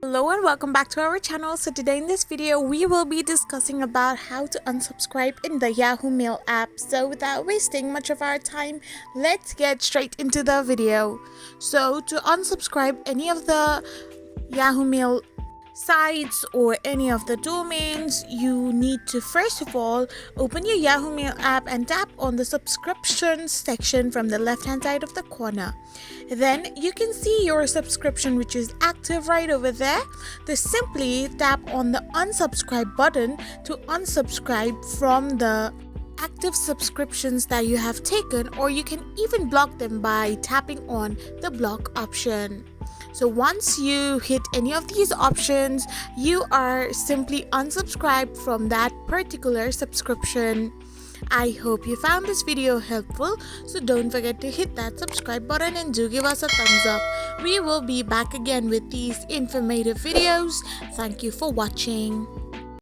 Hello and welcome back to our channel. So today in this video we will be discussing about how to unsubscribe in the Yahoo Mail app. So without wasting much of our time, let's get straight into the video. So to unsubscribe any of the Yahoo Mail sites or any of the domains, you need to first of all open your Yahoo Mail app and tap on the subscriptions section from the left hand side of the corner. Then you can see your subscription which is active right over there. Just simply tap on the unsubscribe button to unsubscribe from the active subscriptions that you have taken, or you can even block them by tapping on the block option. So once you hit any of these options, you are simply unsubscribed from that particular subscription. I hope you found this video helpful, so don't forget to hit that subscribe button and do give us a thumbs up. We will be back again with these informative videos. Thank you for watching.